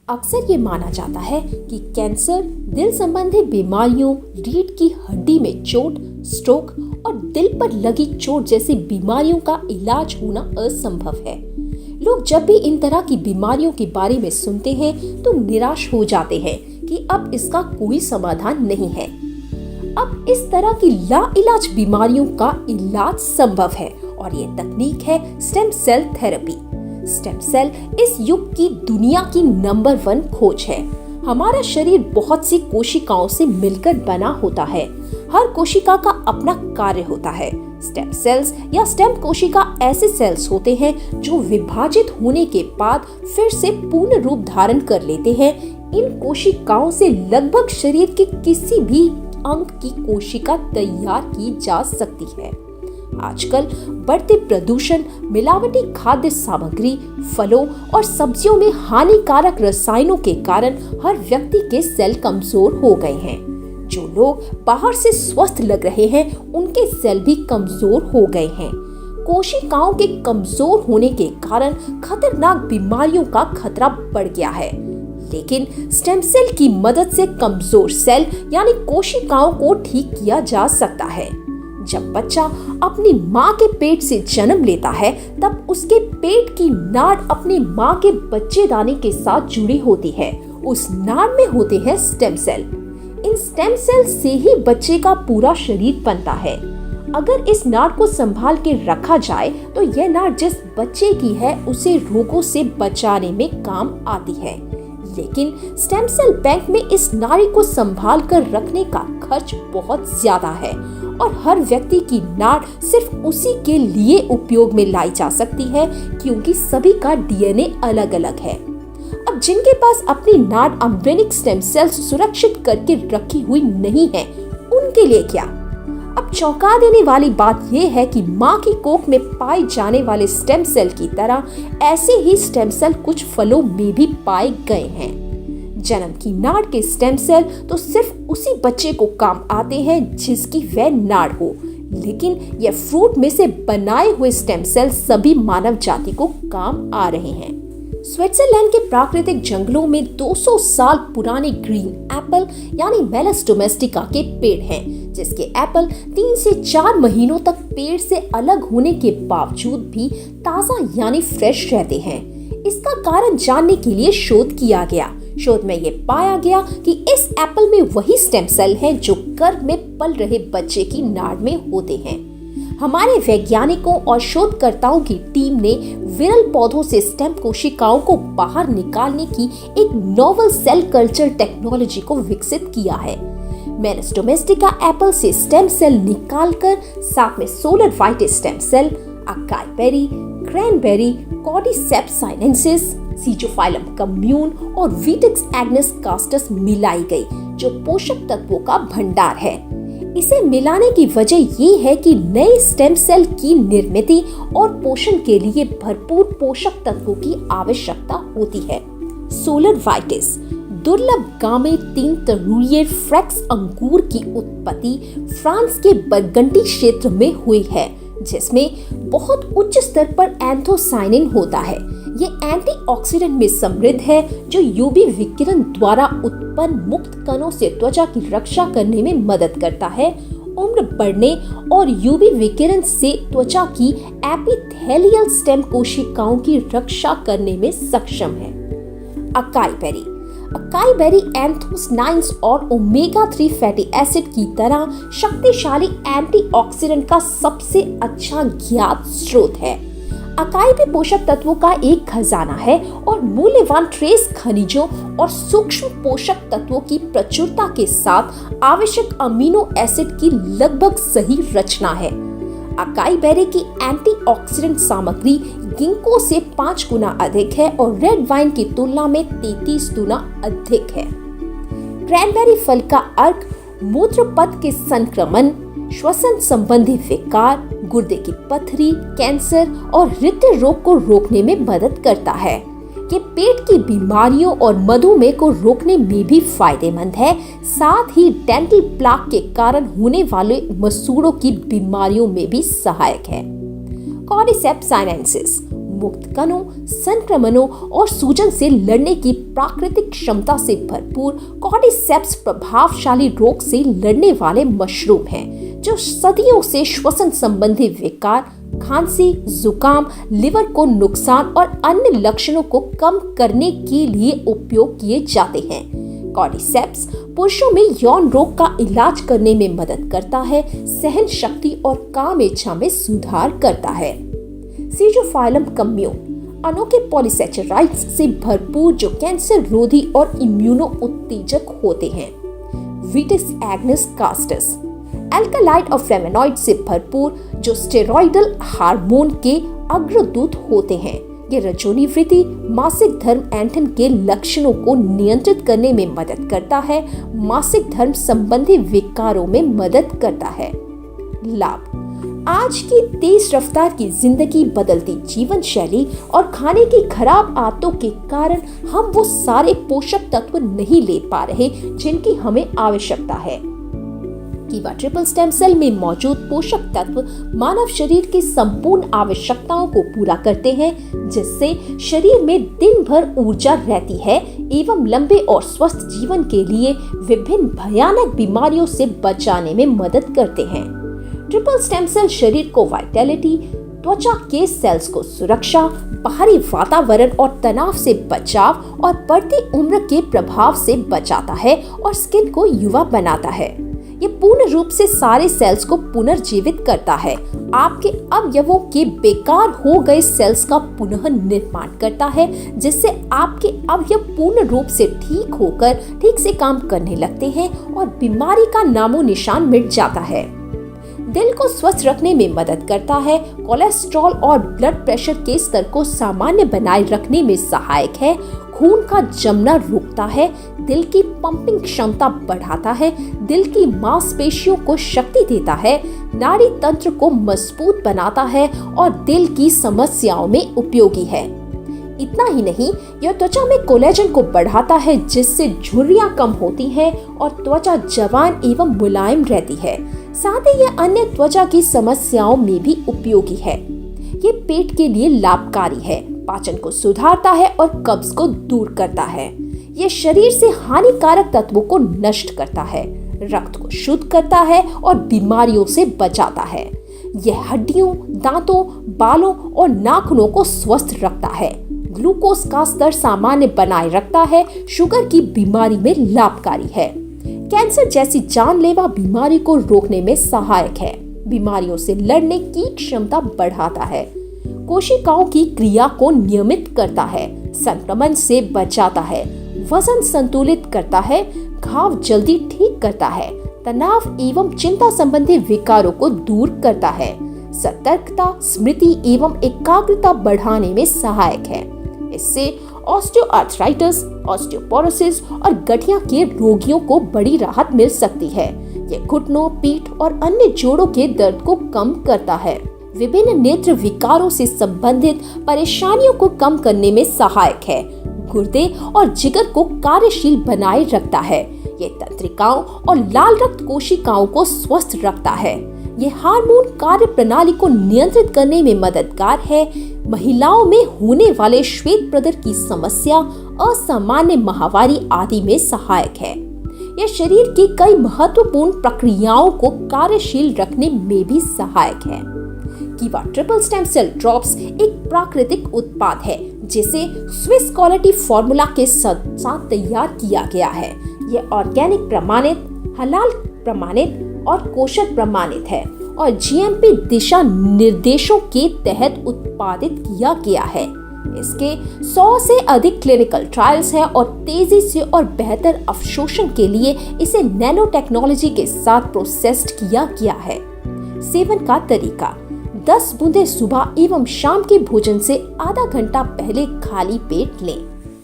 अक्सर ये माना जाता है कि कैंसर, दिल संबंधी बीमारियों, रीढ़ की हड्डी में चोट, स्ट्रोक और दिल पर लगी चोट जैसी बीमारियों का इलाज होना असंभव है। लोग जब भी इन तरह की बीमारियों के बारे में सुनते हैं तो निराश हो जाते हैं कि अब इसका कोई समाधान नहीं है। अब इस तरह की लाइलाज बीमारियों का इलाज संभव है और ये तकनीक है stem cell therapy. Stem cell इस युग की दुनिया की नंबर 1 खोज है। हमारा शरीर बहुत सी कोशिकाओं से मिलकर बना होता है। हर कोशिका का अपना कार्य होता है। स्टेम सेल्स या स्टेम कोशिका ऐसे सेल्स होते हैं जो विभाजित होने के बाद फिर से पूर्ण रूप धारण कर लेते हैं। इन कोशिकाओं से लगभग शरीर के किसी भी अंग की कोशिका तैयार की जा सकती है। आजकल बढ़ते प्रदूषण, मिलावटी खाद्य सामग्री, फलों और सब्जियों में हानिकारक रसायनों के कारण हर व्यक्ति के सेल कमजोर हो गए हैं। जो लोग बाहर से स्वस्थ लग रहे हैं, उनके सेल भी कमजोर हो गए हैं। कोशिकाओं के कमजोर होने के कारण खतरनाक बीमारियों का खतरा बढ़ गया है। लेकिन स्टेम सेल की मदद से कमजोर सेल यानी कोशिकाओं को ठीक किया जा सकता है। जब बच्चा अपनी माँ के पेट से जन्म लेता है, तब उसके पेट की नाड़ अपनी माँ के बच्चेदानी के साथ जुड़ी होती है। उस नाड़ में होते हैं स्टेम सेल। इन स्टेम सेल से ही बच्चे का पूरा शरीर बनता है। अगर इस नाड़ को संभाल के रखा जाए तो यह नाड़ जिस बच्चे की है उसे रोगों से बचाने में काम आती है। लेकिन स्टेम सेल बैंक में इस नाड़ी को संभाल कर रखने का खर्च बहुत ज्यादा है और हर व्यक्ति की नाड़ सिर्फ उसी के लिए उपयोग में लाई जा सकती है, क्योंकि सभी का डीएनए अलग अलग है। अब जिनके पास अपनी नाड़ एम्ब्रियोनिक स्टेम सेल्स सुरक्षित करके रखी हुई नहीं है, उनके लिए क्या? अब चौंका देने वाली बात यह है कि माँ की कोख में पाए जाने वाले स्टेम सेल की तरह ऐसे ही स्टेम सेल कुछ फलों में भी पाए गए हैं। जन्म की नाड़ के स्टेम सेल तो सिर्फ उसी बच्चे को काम आते हैं जिसकी वह नाड़ हो, लेकिन यह फ्रूट में से बनाए हुए स्टेम सेल सभी मानव जाति को काम आ रहे हैं। स्विट्जरलैंड के प्राकृतिक जंगलों में 200 साल पुराने ग्रीन एप्पल यानी मेलस डोमेस्टिका के पेड़ हैं, जिसके एप्पल 3 से 4 महीनों तक पेड़ से अलग होने के बावजूद भी ताजा यानी फ्रेश रहते हैं। इसका कारण जानने के लिए शोध किया गया। शोध में ये पाया गया कि इस एप्पल में वही स्टेम सेल हैं जो गर्भ में पल रहे बच्चे की नाड़ में होते हैं। हमारे वैज्ञानिकों और शोधकर्ताओं की टीम ने विरल पौधों से स्टेम कोशिकाओं को बाहर निकालने की एक नोवेल सेल कल्चर टेक्नोलॉजी को विकसित किया है। मेलस डोमेस्टिका एप्पल से स्टेम सेल निकालकर साथ में सोलर वाइटिस stem cell, acai berry, cranberry, cordyceps sinensis, schizophyllum commune और विटिक्स एग्नेस कास्टस मिलाई गई, जो पोषक तत्वों का भंडार है। इसे मिलाने की वजह ये है कि नए स्टेम सेल की निर्मित और पोषण के लिए भरपूर पोषक तत्वों की आवश्यकता होती है। सोलर वाइटिस दुर्लभ गामे 3 तरुईय फ्रैक्स अंगूर की उत्पत्ति फ्रांस के बरगंडी क्षेत्र में हुई है, जिसमें बहुत उच्च स्तर पर एंथोसाइनिन होता है। ये एंटीऑक्सीडेंट में समृद्ध है, जो यूवी विकिरण द्वारा उत्पन्न मुक्त कणों से त्वचा की रक्षा करने में मदद करता है, उम्र बढ़ने और यूवी विकिरण से त्वचा की एपिथेलियल स्टेम कोशिकाओं की रक्षा करने में सक्षम है। अकाई बेरी एंथोसाइनिन्स और ओमेगा 3 फैटी एसिड की तरह शक्तिशाली एंटीऑक्सीडेंट का सबसे अच्छा ज्ञात स्रोत है। अकाई भी पोषक तत्वों का एक खजाना है और मूल्यवान ट्रेस खनिजों और सूक्ष्म पोषक तत्वों की प्रचुरता के साथ आवश्यक अमीनो एसिड की लगभग सही रचना है। अकाई बेरी की एंटीऑक्सीडेंट सामग्री गिंको से 5 गुना अधिक है और रेड वाइन की तुलना में 33 गुना अधिक है। क्रैनबेरी फल का अर्क मूत्रपथ के संक्रमण, श्वसन संबंधी विकार, गुर्दे की पथरी, कैंसर और हृदय रोग को रोकने में मदद करता है। ये पेट की बीमारियों और मधुमेह को रोकने में भी फायदेमंद है। साथ ही डेंटल प्लाक के कारण होने वाले मसूड़ों की बीमारियों में भी सहायक है। कॉर्डिसेप्स साइनेंसिस मुक्त कणों, संक्रमणों और सूजन से लड़ने की प्राकृतिक क्षमता से भरपूर कॉर्डिसेप्स प्रभावशाली रोग से लड़ने वाले मशरूम हैं, जो सदियों से श्वसन संबंधी विकार, खांसी, जुकाम, लिवर को नुकसान और अन्य लक्षणों को कम करने के लिए उपयोग किए जाते हैं। कॉर्डिसेप्स पुरुषों में यौन रोग का इलाज करने में मदद करता है, सहन शक्ति और काम इच्छा में सुधार करता है। सीजोफाइलम कम्यून अनोखे पॉलीसैचराइड्स से भरपूर जो कैंसर रोधी और इम्यूनो उत्तेजक होते हैं। विटिस एग्नेस कास्टस एल्कालाइड और फ्लेवोनॉइड से भरपूर जो स्टेरॉइडल हार्मोन के अग्रदूत होते हैं। ये रजोनी वृद्धि, मासिक धर्म ऐंठन के लक्षणों को नियंत्रित करने में मदद करता है, मासिक धर्म संबंधी विकारों में मदद करता है। लाभ आज की तेज रफ्तार की जिंदगी, बदलती जीवन शैली और खाने की खराब आदतों के कारण हम वो सारे पोषक तत्व नहीं ले पा रहे जिनकी हमें आवश्यकता है। कीवा ट्रिपल स्टेम सेल में मौजूद पोषक तत्व मानव शरीर की संपूर्ण आवश्यकताओं को पूरा करते हैं, जिससे शरीर में दिन भर ऊर्जा रहती है एवं लंबे और स्वस्थ जीवन के लिए विभिन्न भयानक बीमारियों से बचाने में मदद करते हैं। ट्रिपल स्टेम सेल शरीर को वाइटैलिटी, त्वचा के सेल्स को सुरक्षा, बाहरी वातावरण और तनाव से बचाव और बढ़ती उम्र के प्रभाव से बचाता है और स्किन को युवा बनाता है। ये पूर्ण रूप से सारे सेल्स को पुनर्जीवित करता है, आपके अवयवों के बेकार हो गए सेल्स का पुनः निर्माण करता है, जिससे आपके अवयव पूर्ण रूप से ठीक होकर ठीक से काम करने लगते हैं और बीमारी का नामो निशान मिट जाता है। दिल को स्वस्थ रखने में मदद करता है, कोलेस्ट्रॉल और ब्लड प्रेशर के स्तर को सामान्य बनाए रखने में सहायक है, खून का जमना रोकता है, दिल की पंपिंग क्षमता बढ़ाता है, दिल की मांसपेशियों को शक्ति देता है, नाड़ी तंत्र को मजबूत बनाता है और दिल की समस्याओं में उपयोगी है। इतना ही नहीं, यह त्वचा में कोलेजन को बढ़ाता है, जिससे झुर्रियां कम होती हैं और त्वचा जवान एवं मुलायम रहती है। साथ ही यह अन्य त्वचा की समस्याओं में भी उपयोगी है। ये पेट के लिए लाभकारी है, पाचन को सुधारता है और कब्ज को दूर करता है। ये शरीर से हानिकारक तत्वों को नष्ट करता है, रक्त को शुद्ध करता है और बीमारियों से बचाता है। यह हड्डियों, दांतों, बालों और नाखूनों को स्वस्थ रखता है, ग्लूकोज का स्तर सामान्य बनाए रखता है, शुगर की बीमारी में लाभकारी है, कैंसर जैसी जानलेवा बीमारी को रोकने में सहायक है, बीमारियों से लड़ने की क्षमता बढ़ाता है, कोशिकाओं की क्रिया को नियमित करता है, संक्रमण से बचाता है, वजन संतुलित करता है, घाव जल्दी ठीक करता है, तनाव एवं चिंता संबंधी विकारों को दूर करता है, सतर्कता, स्मृति एवं एकाग्रता बढ़ाने में सहायक है। इससे ऑस्टियोआर्थराइटिस, ऑस्टियोपोरोसिस और गठिया के रोगियों को बड़ी राहत मिल सकती है। यह घुटनों, पीठ और अन्य जोड़ों के दर्द को कम करता है। विभिन्न नेत्र विकारों से संबंधित परेशानियों को कम करने में सहायक है। गुर्दे और जिगर को कार्यशील बनाए रखता है। ये तंत्रिकाओं और लाल रक्त कोशिकाओं को स्वस्थ रखता है। ये हार्मोन कार्य प्रणाली को नियंत्रित करने में मददगार है। महिलाओं में होने वाले श्वेत प्रदर की समस्या, असामान्य माहवारी आदि में सहायक है। यह शरीर की कई महत्वपूर्ण प्रक्रियाओं को कार्यशील रखने में भी सहायक है। कीवा ट्रिपल स्टेम सेल ड्रॉप्स एक प्राकृतिक उत्पाद है, जिसे स्विस क्वालिटी फॉर्मूला के साथ तैयार किया गया है। यह ऑर्गेनिक प्रमाणित, हलाल प्रमाणित और कोशर प्रमाणित है और जीएमपी दिशा निर्देशों के तहत उत्पादित किया गया है। इसके 100 से अधिक क्लिनिकल ट्रायल्स हैं और तेजी से और बेहतर अवशोषण के लिए इसे नैनो टेक्नोलॉजी के साथ प्रोसेस्ड किया गया है। सेवन का तरीका: 10 बूंदें सुबह एवं शाम के भोजन से आधा घंटा पहले खाली पेट लें।